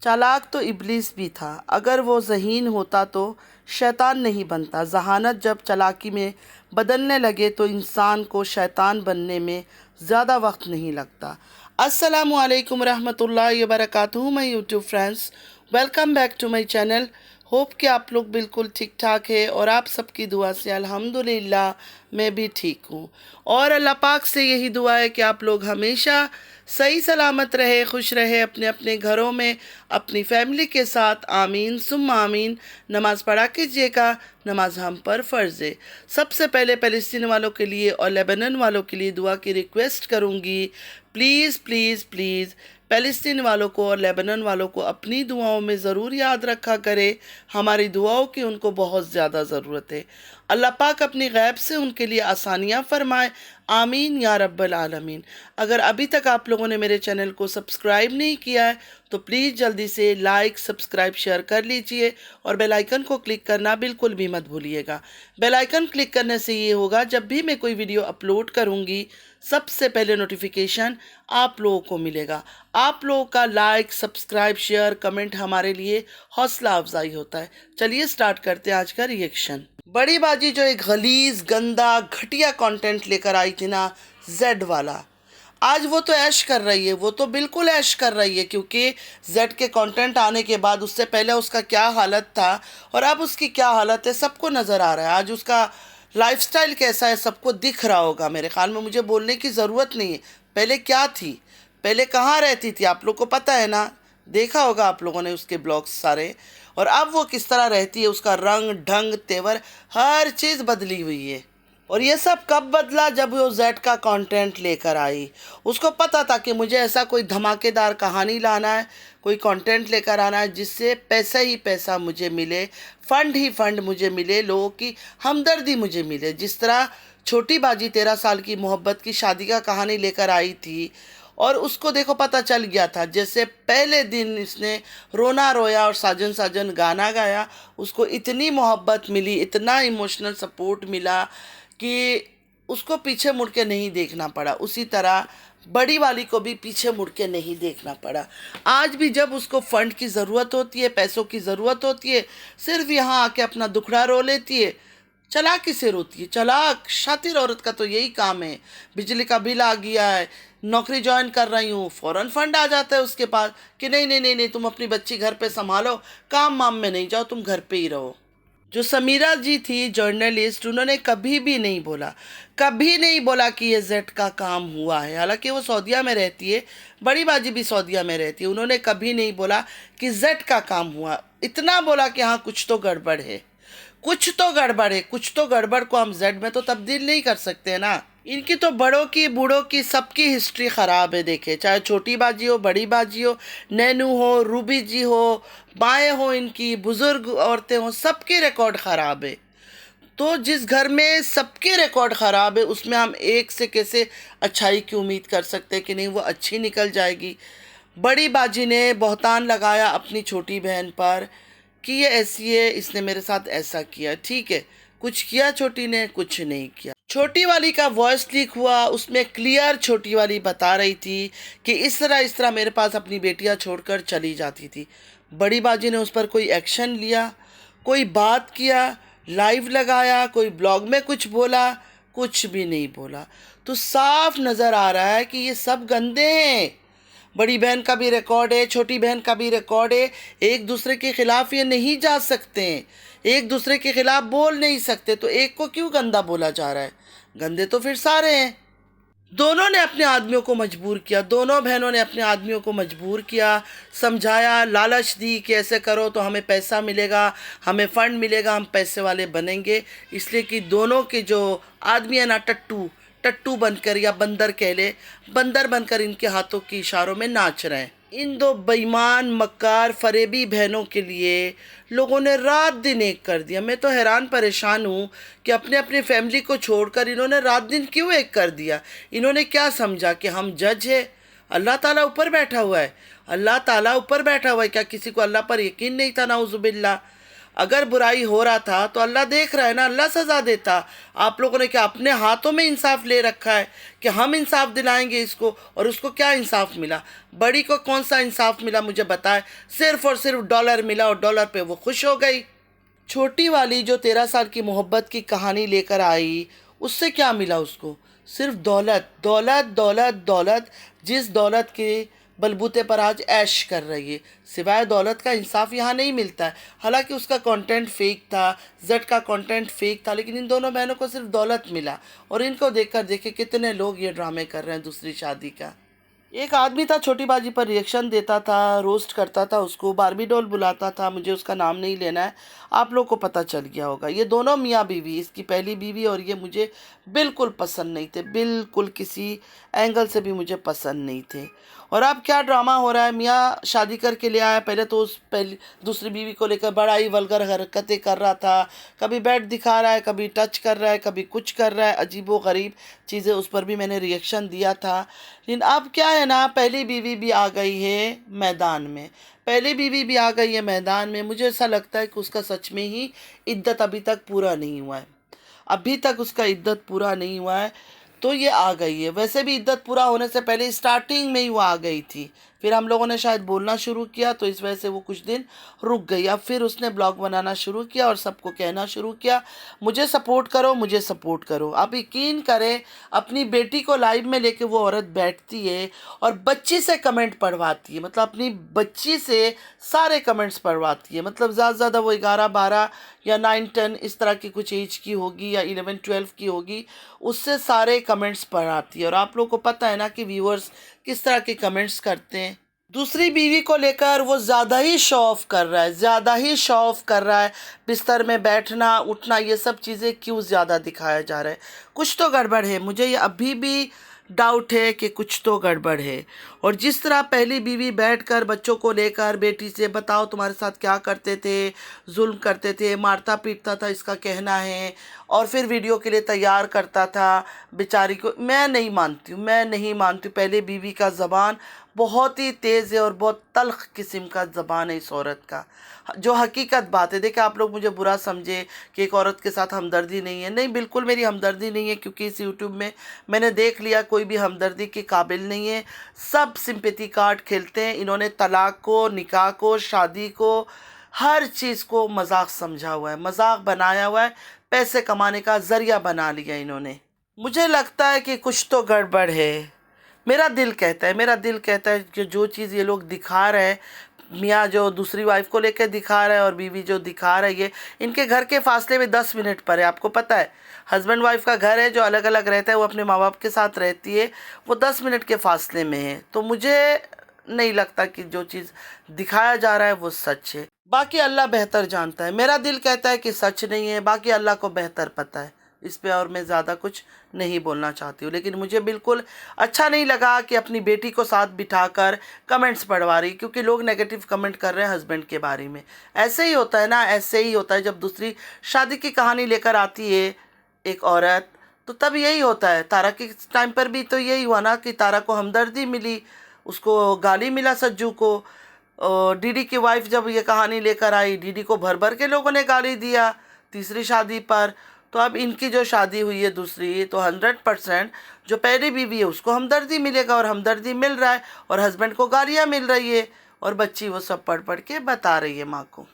चालाक तो इब्लीस भी था। अगर वो ज़हीन होता तो शैतान नहीं बनता। ज़हानत जब चालाकी में बदलने लगे तो इंसान को शैतान बनने में ज़्यादा वक्त नहीं लगता। अस्सलामु अलैकुम रहमतुल्लाहि व बरकातुहू my YouTube friends, welcome back to my channel. Hope कि आप लोग बिल्कुल ठीक ठाक है और आप सबकी दुआ से अल्हम्दुलिल्लाह मैं भी ठीक हूँ। और अल्लाह पाक से यही दुआ है कि आप लोग हमेशा सही सलामत रहे, खुश रहे अपने अपने घरों में अपनी फैमिली के साथ। आमीन सुम्मा आमीन। नमाज़ पढ़ा कीजिएगा, नमाज हम पर फ़र्ज़ है। सबसे पहले फ़लस्तीन वालों के लिए और लेबनान वालों के लिए दुआ की रिक्वेस्ट करूँगी। प्लीज़ प्लीज़ प्लीज़ फ़लस्तीन वालों को और लेबनान वालों को अपनी दुआओं में ज़रूर याद रखा करें। हमारी दुआओं की उनको बहुत ज़्यादा ज़रूरत है। अल्लाह पाक अपनी गैब से उनके लिए आसानियाँ फ़रमाए। आमीन या रब्बल आलमीन। अगर अभी तक आप लोगों ने मेरे चैनल को सब्सक्राइब नहीं किया है तो प्लीज़ जल्दी से लाइक सब्सक्राइब शेयर कर लीजिए और बेल आइकन को क्लिक करना बिल्कुल भी मत भूलिएगा। बेल आइकन क्लिक करने से ये होगा, जब भी मैं कोई वीडियो अपलोड करूँगी सबसे पहले नोटिफिकेशन आप लोगों को मिलेगा। आप लोगों का लाइक सब्सक्राइब शेयर कमेंट हमारे लिए हौसला अफजाई होता है। चलिए स्टार्ट करते हैं आज का रिएक्शन। बड़ी बाजी जो एक गलीज गंदा घटिया कंटेंट लेकर आई थी ना, जेड वाला, आज वो तो ऐश कर रही है। वो तो बिल्कुल ऐश कर रही है, क्योंकि जेड के कंटेंट आने के बाद उससे पहले उसका क्या हालत था और अब उसकी क्या हालत है सबको नज़र आ रहा है। आज उसका लाइफस्टाइल कैसा है सबको दिख रहा होगा। मेरे ख्याल में मुझे बोलने की ज़रूरत नहीं है पहले क्या थी, पहले कहाँ रहती थी, आप लोग को पता है ना। देखा होगा आप लोगों ने उसके ब्लॉग्स सारे, और अब वो किस तरह रहती है। उसका रंग ढंग तेवर हर चीज़ बदली हुई है। और ये सब कब बदला? जब वो जेड का कंटेंट लेकर आई। उसको पता था कि मुझे ऐसा कोई धमाकेदार कहानी लाना है, कोई कंटेंट लेकर आना है जिससे पैसा ही पैसा मुझे मिले, फंड ही फंड मुझे मिले, लोगों की हमदर्दी मुझे मिले। जिस तरह छोटी बाजी 13 साल की मोहब्बत की शादी का कहानी लेकर आई थी और उसको देखो पता चल गया था। जैसे पहले दिन इसने रोना रोया और साजन साजन गाना गाया, उसको इतनी मोहब्बत मिली, इतना इमोशनल सपोर्ट मिला कि उसको पीछे मुड़ के नहीं देखना पड़ा। उसी तरह बड़ी वाली को भी पीछे मुड़ के नहीं देखना पड़ा। आज भी जब उसको फंड की ज़रूरत होती है, पैसों की ज़रूरत होती है, सिर्फ यहाँ आके अपना दुखड़ा रो लेती है। चालाकी से रोती है। चालाक शातिर औरत का तो यही काम है। बिजली का बिल आ गया है, नौकरी ज्वाइन कर रही हूँ, फ़ौरन फंड आ जाता है उसके पास कि नहीं नहीं नहीं नहीं, तुम अपनी बच्ची घर पे संभालो, काम वाम में नहीं जाओ, तुम घर पे ही रहो। जो समीरा जी थी जर्नलिस्ट, उन्होंने कभी भी नहीं बोला, कभी नहीं बोला कि ये जेड का काम हुआ है। हालांकि वो सऊदीया में रहती है, बड़ी बाजी भी सऊदीया में रहती है। उन्होंने कभी नहीं बोला कि जेड का काम हुआ। इतना बोला कि हाँ कुछ तो गड़बड़ है, कुछ तो गड़बड़ है। कुछ तो गड़बड़ को हम जेड में तो तब्दील नहीं कर सकते ना। इनकी तो बड़ों की बूढ़ों की सबकी हिस्ट्री ख़राब है। देखे, चाहे छोटी बाजी हो बड़ी बाजी हो, नैनू हो रूबी जी हो, बाएँ हो, इनकी बुज़ुर्ग औरतें हों, सबके रिकॉर्ड ख़राब है। तो जिस घर में सबके रिकॉर्ड ख़राब है उसमें हम एक से कैसे अच्छाई की उम्मीद कर सकते हैं कि नहीं वो अच्छी निकल जाएगी। बड़ी बाजी ने बहतान लगाया अपनी छोटी बहन पर कि ये ऐसी है, इसने मेरे साथ ऐसा किया। ठीक है, कुछ किया छोटी ने, कुछ नहीं किया। छोटी वाली का वॉइस लीक हुआ, उसमें क्लियर छोटी वाली बता रही थी कि इस तरह मेरे पास अपनी बेटियां छोड़कर चली जाती थी। बड़ी बाजी ने उस पर कोई एक्शन लिया, कोई बात किया, लाइव लगाया, कोई ब्लॉग में कुछ बोला? कुछ भी नहीं बोला। तो साफ नज़र आ रहा है कि ये सब गंदे हैं। बड़ी बहन का भी रिकॉर्ड है, छोटी बहन का भी रिकॉर्ड है। एक दूसरे के खिलाफ ये नहीं जा सकते हैं, एक दूसरे के खिलाफ बोल नहीं सकते। तो एक को क्यों गंदा बोला जा रहा है? गंदे तो फिर सारे हैं। दोनों ने अपने आदमियों को मजबूर किया, दोनों बहनों ने अपने आदमियों को मजबूर किया, समझाया, लालच दी कि ऐसे करो तो हमें पैसा मिलेगा, हमें फ़ंड मिलेगा, हम पैसे वाले बनेंगे। इसलिए कि दोनों के जो आदमी है ना, टट्टू टट्टू बनकर या बंदर कह ले, बंदर बनकर इनके हाथों के इशारों में नाच रहे हैं। इन दो बेईमान मक्कार फरेबी बहनों के लिए लोगों ने रात दिन एक कर दिया। मैं तो हैरान परेशान हूँ कि अपने अपने फैमिली को छोड़कर इन्होंने रात दिन क्यों एक कर दिया। इन्होंने क्या समझा कि हम जज है, अल्लाह ताला ऊपर बैठा हुआ है, अल्लाह ताला ऊपर बैठा हुआ है। क्या किसी को अल्लाह पर यकीन नहीं था? नाउज़ुबिल्लाह। अगर बुराई हो रहा था तो अल्लाह देख रहा है ना, अल्लाह सज़ा देता। आप लोगों ने क्या अपने हाथों में इंसाफ ले रखा है कि हम इंसाफ दिलाएंगे इसको, और उसको क्या इंसाफ मिला? बड़ी को कौन सा इंसाफ मिला मुझे बताए? सिर्फ और सिर्फ डॉलर मिला और डॉलर पे वो खुश हो गई। छोटी वाली जो 13 साल की मोहब्बत की कहानी लेकर आई, उससे क्या मिला उसको? सिर्फ दौलत दौलत दौलत दौलत, जिस दौलत के बलबूते पर आज ऐश कर रही है। सिवाय दौलत का इंसाफ यहाँ नहीं मिलता है। हालांकि उसका कंटेंट फेक था, जट का कंटेंट फेक था, लेकिन इन दोनों बहनों को सिर्फ दौलत मिला। और इनको देखकर देखे कितने लोग ये ड्रामे कर रहे हैं दूसरी शादी का। एक आदमी था, छोटी बाजी पर रिएक्शन देता था, रोस्ट करता था उसको, बारबी डॉल बुलाता था, मुझे उसका नाम नहीं लेना है, आप लोग को पता चल गया होगा। ये दोनों मियाँ बीवी, इसकी पहली बीवी और ये, मुझे बिल्कुल पसंद नहीं थे, बिल्कुल किसी एंगल से भी मुझे पसंद नहीं थे। और अब क्या ड्रामा हो रहा है, मियाँ शादी करके ले आया, पहले तो उस पहली दूसरी बीवी को लेकर बड़ा ही वल्गर हरकतें कर रहा था, कभी बेड दिखा रहा है, कभी टच कर रहा है, कभी कुछ कर रहा है, अजीबो गरीब चीज़ें, उस पर भी मैंने रिएक्शन दिया था। लेकिन अब क्या है ना, पहली बीवी भी आ गई है मैदान में, पहली बीवी भी आ गई है मैदान में। मुझे ऐसा लगता है कि उसका सच में ही इद्दत अभी तक पूरा नहीं हुआ है, अभी तक उसका इद्दत पूरा नहीं हुआ है, तो ये आ गई है। वैसे भी इद्दत पूरा होने से पहले स्टार्टिंग में ही वो आ गई थी, फिर हम लोगों ने शायद बोलना शुरू किया तो इस वजह से वो कुछ दिन रुक गई। अब फिर उसने ब्लॉग बनाना शुरू किया और सबको कहना शुरू किया, मुझे सपोर्ट करो, मुझे सपोर्ट करो। आप यकीन करें, अपनी बेटी को लाइव में लेके वो औरत बैठती है और बच्ची से कमेंट पढ़वाती है, मतलब अपनी बच्ची से सारे कमेंट्स पढ़वाती है। मतलब ज़्यादा से ज़्यादा वो 11-12 या 9-10 इस तरह की कुछ एज की होगी, या 11-12 की होगी, उससे सारे कमेंट्स पढ़ाती है। और आप लोगों को पता है ना कि व्यूअर्स किस तरह के कमेंट्स करते हैं। दूसरी बीवी को लेकर वो ज़्यादा ही शो ऑफ कर रहा है, ज़्यादा ही शो ऑफ कर रहा है। बिस्तर में बैठना उठना ये सब चीज़ें क्यों ज़्यादा दिखाया जा रहा है? कुछ तो गड़बड़ है, मुझे ये अभी भी डाउट है कि कुछ तो गड़बड़ है। और जिस तरह पहली बीवी बैठकर बच्चों को लेकर बेटी से, बताओ तुम्हारे साथ क्या करते थे, जुल्म करते थे, मारता पीटता था इसका कहना है, और फिर वीडियो के लिए तैयार करता था बेचारी को। मैं नहीं मानती हूँ, मैं नहीं मानती हूँ। पहले बीवी का ज़बान बहुत ही तेज़ है और बहुत तल्ख किस्म का ज़बान है इस औरत का, जो हकीकत बात है। देखिए, आप लोग मुझे बुरा समझे कि एक औरत के साथ हमदर्दी नहीं है, नहीं, बिल्कुल मेरी हमदर्दी नहीं है, क्योंकि इस यूट्यूब में मैंने देख लिया कोई भी हमदर्दी के काबिल नहीं है। सब सिंपैथी कार्ड खेलते हैं। इन्होंने तलाक को, निकाह को, शादी को, हर चीज़ को मजाक समझा हुआ है, मजाक बनाया हुआ है, पैसे कमाने का ज़रिया बना लिया इन्होंने। मुझे लगता है कि कुछ तो गड़बड़ है। मेरा दिल कहता है, मेरा दिल कहता है कि जो चीज़ ये लोग दिखा रहे हैं, मियाँ जो दूसरी वाइफ को लेकर दिखा रहा है और बीवी जो दिखा रही है, इनके घर के फासले में 10 मिनट पर है। आपको पता है, हस्बैंड वाइफ का घर है जो अलग अलग रहता है, वो अपने माँ बाप के साथ रहती है, वो 10 मिनट के फासले में है। तो मुझे नहीं लगता कि जो चीज़ दिखाया जा रहा है वो सच है। बाकी अल्लाह बेहतर जानता है। मेरा दिल कहता है कि सच नहीं है, बाकी अल्लाह को बेहतर पता है। इस पे और मैं ज़्यादा कुछ नहीं बोलना चाहती हूँ। लेकिन मुझे बिल्कुल अच्छा नहीं लगा कि अपनी बेटी को साथ बिठाकर कमेंट्स पढ़वा रही, क्योंकि लोग नेगेटिव कमेंट कर रहे हैं हस्बैंड के बारे में। ऐसे ही होता है ना, ऐसे ही होता है। जब दूसरी शादी की कहानी लेकर आती है एक औरत, तो तब यही होता है। तारा के टाइम पर भी तो यही हुआ ना कि तारा को हमदर्दी मिली, उसको गाली मिला सज्जू को। डीडी की वाइफ जब ये कहानी लेकर आई, डीडी को भर भर के लोगों ने गाली दिया तीसरी शादी पर। तो अब इनकी जो शादी हुई है दूसरी, तो 100% जो पहली बीवी है उसको हमदर्दी मिलेगा, और हमदर्दी मिल रहा है, और हस्बैंड को गालियाँ मिल रही है, और बच्ची वो सब पढ़ पढ़ के बता रही है माँ को।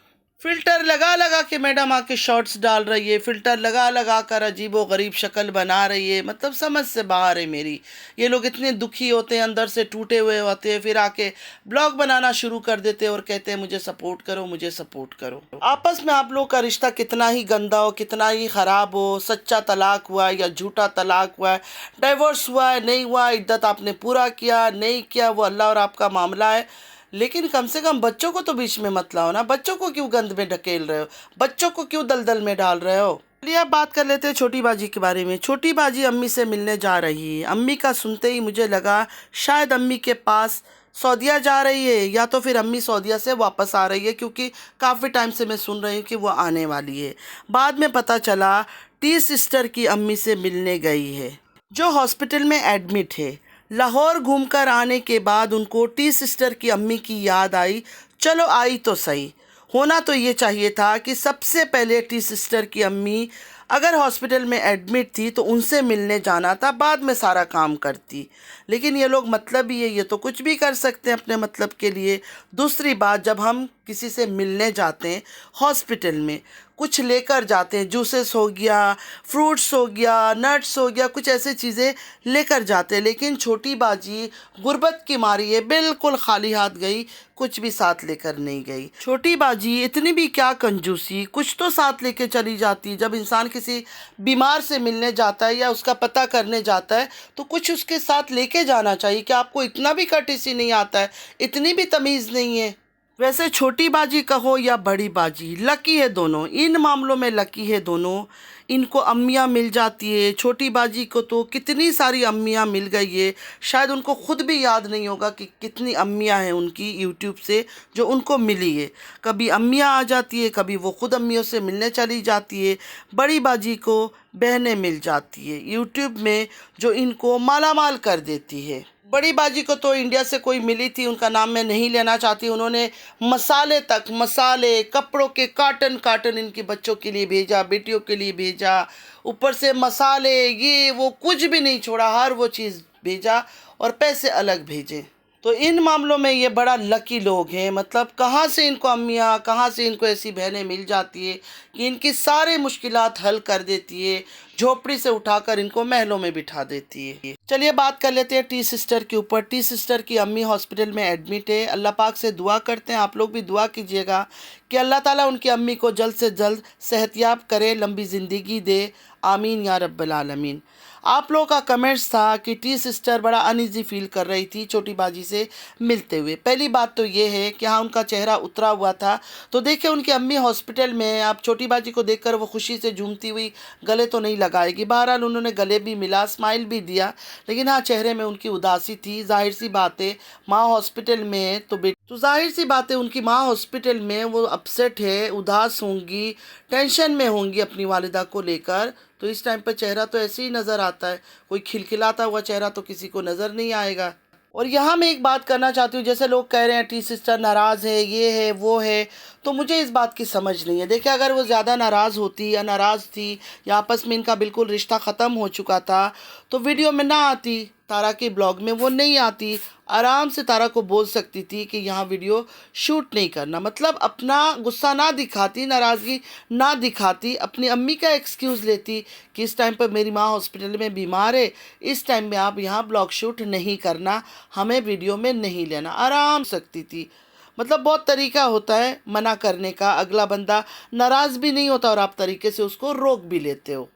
फ़िल्टर लगा लगा के मैडम आके शॉर्ट्स डाल रही है, फ़िल्टर लगा लगा कर अजीबो गरीब शक्ल बना रही है। मतलब समझ से बाहर है मेरी। ये लोग इतने दुखी होते हैं, अंदर से टूटे हुए होते हैं, फिर आके ब्लॉग बनाना शुरू कर देते हैं और कहते हैं मुझे सपोर्ट करो, मुझे सपोर्ट करो। आपस में आप लोग का रिश्ता कितना ही गंदा हो, कितना ही ख़राब हो, सच्चा तलाक हुआ है या झूठा तलाक हुआ है, डाइवोर्स हुआ है नहीं हुआ, इद्दत आपने पूरा किया नहीं किया, वो अल्लाह और आपका मामला है। लेकिन कम से कम बच्चों को तो बीच में मत लाओ ना। बच्चों को क्यों गंद में ढकेल रहे हो, बच्चों को क्यों दलदल में डाल रहे हो। चलिए अब बात कर लेते हैं छोटी बाजी के बारे में। छोटी बाजी अम्मी से मिलने जा रही है। अम्मी का सुनते ही मुझे लगा शायद अम्मी के पास सऊदीया जा रही है, या तो फिर अम्मी सऊदीया से वापस आ रही है, क्योंकि काफ़ी टाइम से मैं सुन रही हूँ कि वो आने वाली है। बाद में पता चला टी सिस्टर की अम्मी से मिलने गई है, जो हॉस्पिटल में एडमिट है। लाहौर घूमकर आने के बाद उनको टी सिस्टर की अम्मी की याद आई। चलो आई तो सही। होना तो ये चाहिए था कि सबसे पहले टी सिस्टर की अम्मी अगर हॉस्पिटल में एडमिट थी तो उनसे मिलने जाना था, बाद में सारा काम करती। लेकिन ये लोग मतलब ही है, ये तो कुछ भी कर सकते हैं अपने मतलब के लिए। दूसरी बात, जब हम किसी से मिलने जाते हैं हॉस्पिटल में, कुछ लेकर जाते हैं, जूसेस हो गया, फ्रूट्स हो गया, नट्स हो गया, कुछ ऐसे चीज़ें लेकर जाते हैं। लेकिन छोटी बाजी गुर्बत की मारी है, बिल्कुल खाली हाथ गई, कुछ भी साथ लेकर नहीं गई। छोटी बाजी इतनी भी क्या कंजूसी, कुछ तो साथ लेके चली जाती। जब इंसान किसी बीमार से मिलने जाता है या उसका पता करने जाता है तो कुछ उसके साथ लेके जाना चाहिए। कि आपको इतना भी कर्टेसी नहीं आता है, इतनी भी तमीज़ नहीं है। वैसे छोटी बाजी कहो या बड़ी बाजी, लकी है दोनों, इन मामलों में लकी है दोनों। इनको अम्मियाँ मिल जाती है। छोटी बाजी को तो कितनी सारी अम्मियाँ मिल गई है, शायद उनको खुद भी याद नहीं होगा कि कितनी अम्मियाँ हैं उनकी यूट्यूब से जो उनको मिली है। कभी अम्मियाँ आ जाती है, कभी वो खुद अम्मियों से मिलने चली जाती है। बड़ी बाजी को बहनें मिल जाती है यूट्यूब में जो इनको मालामाल कर देती है। बड़ी बाजी को तो इंडिया से कोई मिली थी, उनका नाम मैं नहीं लेना चाहती। उन्होंने मसाले तक, मसाले, कपड़ों के कार्टन कार्टन इनके बच्चों के लिए भेजा, बेटियों के लिए भेजा। ऊपर से मसाले, ये वो कुछ भी नहीं छोड़ा, हर वो चीज़ भेजा और पैसे अलग भेजे। तो इन मामलों में ये बड़ा लकी लोग हैं। मतलब कहाँ से इनको अम्मियाँ, कहाँ से इनको ऐसी बहनें मिल जाती है कि इनकी सारे मुश्किलात हल कर देती है, झोपड़ी से उठाकर इनको महलों में बिठा देती है। चलिए बात कर लेते हैं टी सिस्टर के ऊपर। टी सिस्टर की अम्मी हॉस्पिटल में एडमिट है। अल्लाह पाक से दुआ करते हैं, आप लोग भी दुआ कीजिएगा कि अल्लाह ताला उनकी अम्मी को जल्द से जल्द सेहतयाब करे, लंबी ज़िंदगी दे। आमीन या रब्बल आलमीन। आप लोगों का कमेंट्स था कि टी सिस्टर बड़ा अनईजी फील कर रही थी छोटी बाजी से मिलते हुए। पहली बात तो ये है कि हाँ, उनका चेहरा उतरा हुआ था। तो देखिए उनकी अम्मी हॉस्पिटल में, आप छोटी बाजी को देखकर वो खुशी से झूमती हुई गले तो नहीं लगाएगी। बहरहाल उन्होंने गले भी मिला, स्माइल भी दिया, लेकिन हाँ, चेहरे में उनकी उदासी थी। जाहिर सी बात है, माँ हॉस्पिटल में है तो जाहिर सी बात है उनकी माँ हॉस्पिटल में, वो अपसेट है, उदास होंगी, टेंशन में होंगी अपनी वालिदा को लेकर। तो इस टाइम पर चेहरा तो ऐसे ही नज़र आता है, कोई खिलखिलाता हुआ चेहरा तो किसी को नज़र नहीं आएगा। और यहाँ मैं एक बात करना चाहती हूँ, जैसे लोग कह रहे हैं टी सिस्टर नाराज़ है, ये है वो है, तो मुझे इस बात की समझ नहीं है। देखिए अगर वो ज़्यादा नाराज़ होती या नाराज़ थी या आपस में इनका बिल्कुल रिश्ता ख़त्म हो चुका था तो वीडियो में ना आती, तारा के ब्लॉग में वो नहीं आती, आराम से तारा को बोल सकती थी कि यहाँ वीडियो शूट नहीं करना। मतलब अपना गुस्सा ना दिखाती, नाराज़गी ना दिखाती, अपनी अम्मी का एक्सक्यूज़ लेती कि इस टाइम पर मेरी माँ हॉस्पिटल में बीमार है, इस टाइम में आप यहाँ ब्लॉग शूट नहीं करना, हमें वीडियो में नहीं लेना, आराम सकती थी। मतलब बहुत तरीका होता है मना करने का, अगला बंदा नाराज़ भी नहीं होता और आप तरीके से उसको रोक भी लेते हो।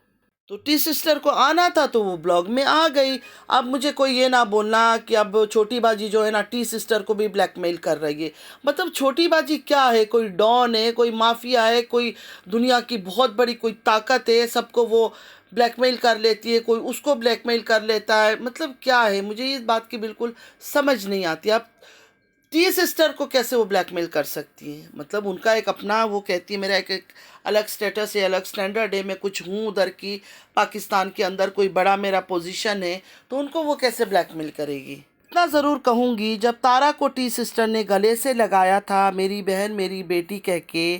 तो टी सिस्टर को आना था तो वो ब्लॉग में आ गई। अब मुझे कोई ये ना बोलना कि अब छोटी बाजी जो है ना टी सिस्टर को भी ब्लैकमेल कर रही है। मतलब छोटी बाजी क्या है, कोई डॉन है, कोई माफिया है, कोई दुनिया की बहुत बड़ी कोई ताकत है, सबको वो ब्लैकमेल कर लेती है, कोई उसको ब्लैकमेल कर लेता है। मतलब क्या है, मुझे इस बात की बिल्कुल समझ नहीं आती। आप टी सिस्टर को कैसे वो ब्लैकमेल कर सकती है? मतलब उनका एक अपना, वो कहती है मेरा एक अलग स्टेटस है, अलग स्टैंडर्ड है, मैं कुछ हूँ उधर की, पाकिस्तान के अंदर कोई बड़ा मेरा पोजीशन है, तो उनको वो कैसे ब्लैकमेल करेगी? इतना ज़रूर कहूँगी, जब तारा को टी सिस्टर ने गले से लगाया था मेरी बहन मेरी बेटी कह के,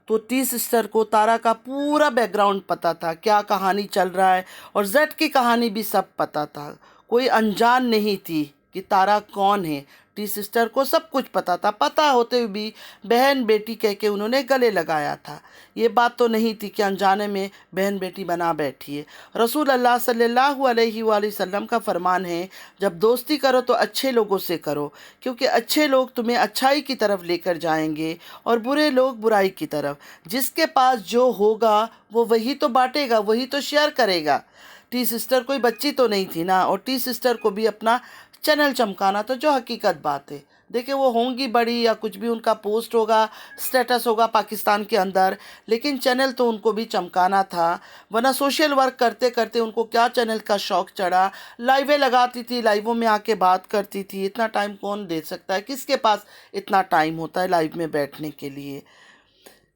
तो टी सिस्टर को तारा का पूरा बैकग्राउंड पता था, क्या कहानी चल रहा है, और जेड की कहानी भी सब पता था। कोई अनजान नहीं थी कि तारा कौन है। टी सिस्टर को सब कुछ पता था, पता होते हुए भी बहन बेटी कह के उन्होंने गले लगाया था। ये बात तो नहीं थी कि अनजाने में बहन बेटी बना बैठी है। रसूल अल्लाह सल्लल्लाहु अलैहि वसल्लम का फरमान है, जब दोस्ती करो तो अच्छे लोगों से करो, क्योंकि अच्छे लोग तुम्हें अच्छाई की तरफ लेकर जाएंगे और बुरे लोग बुराई की तरफ। जिसके पास जो होगा वो वही तो बांटेगा, वही तो शेयर करेगा। टी सिस्टर कोई बच्ची तो नहीं थी ना, और टी सिस्टर को भी अपना चैनल चमकाना था, जो हकीकत बात है। देखिए वो होंगी बड़ी या कुछ भी उनका पोस्ट होगा, स्टेटस होगा पाकिस्तान के अंदर, लेकिन चैनल तो उनको भी चमकाना था। वरना सोशल वर्क करते करते उनको क्या चैनल का शौक़ चढ़ा, लाइवें लगाती थी, लाइवों में आके बात करती थी। इतना टाइम कौन दे सकता है, किसके पास इतना टाइम होता है लाइव में बैठने के लिए?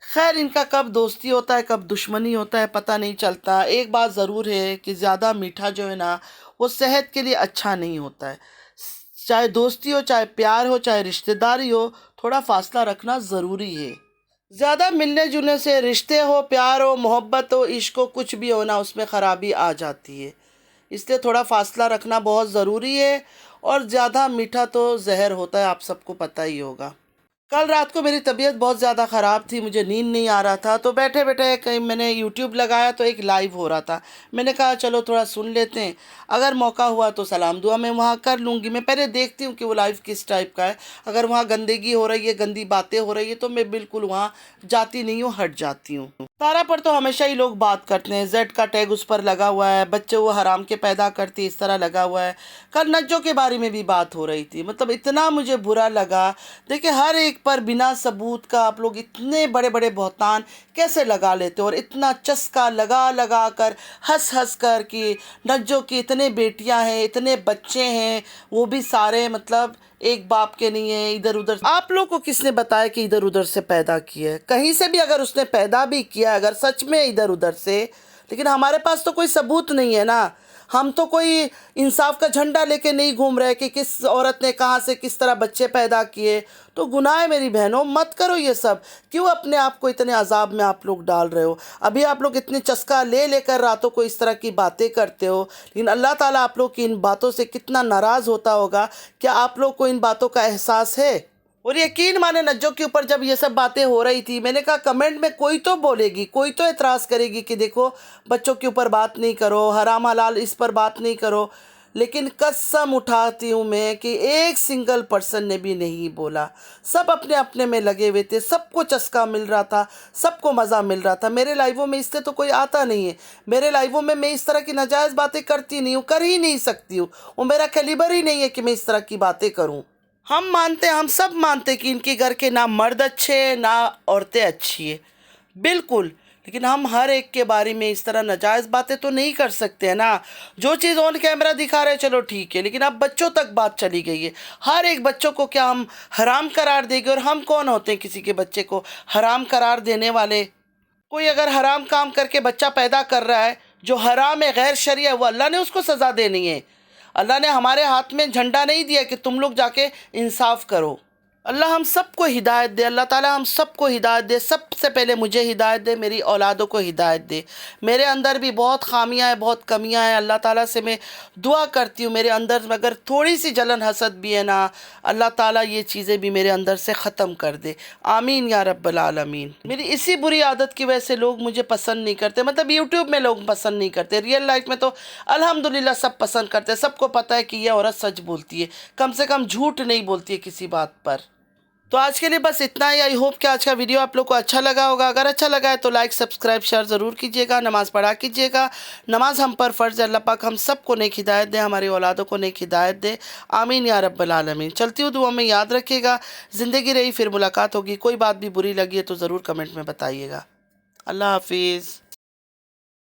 खैर, इनका कब दोस्ती होता है कब दुश्मनी होता है पता नहीं चलता। एक बात ज़रूर है कि ज़्यादा मीठा जो है ना वो सेहत के लिए अच्छा नहीं होता है। चाहे दोस्ती हो, चाहे प्यार हो, चाहे रिश्तेदारी हो, थोड़ा फासला रखना ज़रूरी है। ज़्यादा मिलने जुलने से रिश्ते हो, प्यार हो, मोहब्बत हो, इश्क हो, कुछ भी हो ना, उसमें ख़राबी आ जाती है। इसलिए थोड़ा फ़ासला रखना बहुत ज़रूरी है। और ज़्यादा मीठा तो ज़हर होता है, आप सबको पता ही होगा। कल रात को मेरी तबीयत बहुत ज़्यादा ख़राब थी, मुझे नींद नहीं आ रहा था, तो बैठे-बैठे कहीं मैंने यूट्यूब लगाया तो एक लाइव हो रहा था। मैंने कहा चलो थोड़ा सुन लेते हैं, अगर मौका हुआ तो सलाम दुआ मैं वहाँ कर लूँगी। मैं पहले देखती हूँ कि वो लाइव किस टाइप का है। अगर वहाँ गंदगी हो रही है, गंदी बातें हो रही है, तो मैं बिल्कुल वहाँ जाती नहीं हूँ, हट जाती हूँ। तारा पर तो हमेशा ही लोग बात करते हैं, जेड का टैग उस पर लगा हुआ है, बच्चे वो हराम के पैदा करती इस तरह लगा हुआ है। कल नज्जों के बारे में भी बात हो रही थी, मतलब इतना मुझे बुरा लगा। देखिए हर एक पर बिना सबूत का आप लोग इतने बड़े बड़े बहतान कैसे लगा लेते हो, और इतना चस्का लगा लगा कर हंस हंस कर कि नज्जों की इतने बेटियां हैं, इतने बच्चे हैं, वो भी सारे मतलब एक बाप के नहीं है। इधर उधर आप लोग को किसने बताया कि इधर उधर से पैदा किया है? कहीं से भी अगर उसने पैदा भी किया, अगर सच में इधर उधर से, लेकिन हमारे पास तो कोई सबूत नहीं है ना। हम तो कोई इंसाफ का झंडा लेके नहीं घूम रहे कि किस औरत ने कहाँ से किस तरह बच्चे पैदा किए। तो गुनाह है मेरी बहनों, मत करो ये सब। क्यों अपने आप को इतने अजाब में आप लोग डाल रहे हो? अभी आप लोग इतने चस्का ले लेकर रातों को इस तरह की बातें करते हो, लेकिन अल्लाह ताला आप लोग की इन बातों से कितना नाराज़ होता होगा। क्या आप लोग को इन बातों का एहसास है? और यकीन माने नज्जों के ऊपर जब ये सब बातें हो रही थी, मैंने कहा कमेंट में कोई तो बोलेगी, कोई तो एतराज़ करेगी कि देखो बच्चों के ऊपर बात नहीं करो, हराम हलाल इस पर बात नहीं करो। लेकिन कसम उठाती हूँ मैं कि एक सिंगल पर्सन ने भी नहीं बोला। सब अपने अपने में लगे हुए थे, सबको चस्का मिल रहा था, सबको मज़ा मिल रहा था। मेरे लाइवों में इससे तो कोई आता नहीं है। मेरे लाइवों में मैं इस तरह की नाजायज़ बातें करती नहीं हूँ, कर ही नहीं सकती हूँ। वो मेरा कैलिबर ही नहीं है कि मैं इस तरह की बातें करूँ। हम मानते हैं, हम सब मानते हैं कि इनके घर के ना मर्द अच्छे हैं, ना औरतें अच्छी है, बिल्कुल। लेकिन हम हर एक के बारे में इस तरह नाजायज़ बातें तो नहीं कर सकते हैं ना। जो चीज़ ऑन कैमरा दिखा रहे हैं चलो ठीक है, लेकिन अब बच्चों तक बात चली गई है। हर एक बच्चों को क्या हम हराम करार देंगे? और हम कौन होते हैं किसी के बच्चे को हराम करार देने वाले? कोई अगर हराम काम करके बच्चा पैदा कर रहा है, जो हराम है, गैर शरई है, वो अल्लाह ने उसको सज़ा देनी है। अल्लाह ने हमारे हाथ में झंडा नहीं दिया कि तुम लोग जाके इंसाफ करो। अल्लाह हम सबको हिदायत दे, अल्लाह ताला हम सबको हिदायत दे। सबसे पहले मुझे हिदायत दे, मेरी औलादों को हिदायत दे। मेरे अंदर भी बहुत खामियां हैं, बहुत कमियां हैं। अल्लाह ताला से मैं दुआ करती हूँ, मेरे अंदर अगर थोड़ी सी जलन हसद भी है ना, अल्लाह ताला ये चीज़ें भी मेरे अंदर से ख़त्म कर दे। आमीन या रब्बल आलमीन। मेरी इसी बुरी आदत की वजह से लोग मुझे पसंद नहीं करते, मतलब यूट्यूब में लोग पसंद नहीं करते, रियल लाइफ में तो अल्हम्दुलिल्लाह सब पसंद करते हैं। सबको पता है कि ये औरत सच बोलती है, कम से कम झूठ नहीं बोलती है किसी बात पर। तो आज के लिए बस इतना ही। आई होप कि आज का वीडियो आप लोग को अच्छा लगा होगा। अगर अच्छा लगा है तो लाइक सब्सक्राइब शेयर ज़रूर कीजिएगा। नमाज़ पढ़ा कीजिएगा। नमाज हम पर फ़र्ज़ है। अल्लाह पाक हम सबको नेक हिदायत दे, हमारी औलादों को नेक हिदायत दे। आमीन या रब्बल आलमीन। चलती हूँ दुआ में, याद रखिएगा। ज़िंदगी रही फिर मुलाकात होगी। कोई बात भी बुरी लगी है तो ज़रूर कमेंट में बताइएगा। अल्लाह हाफिज़।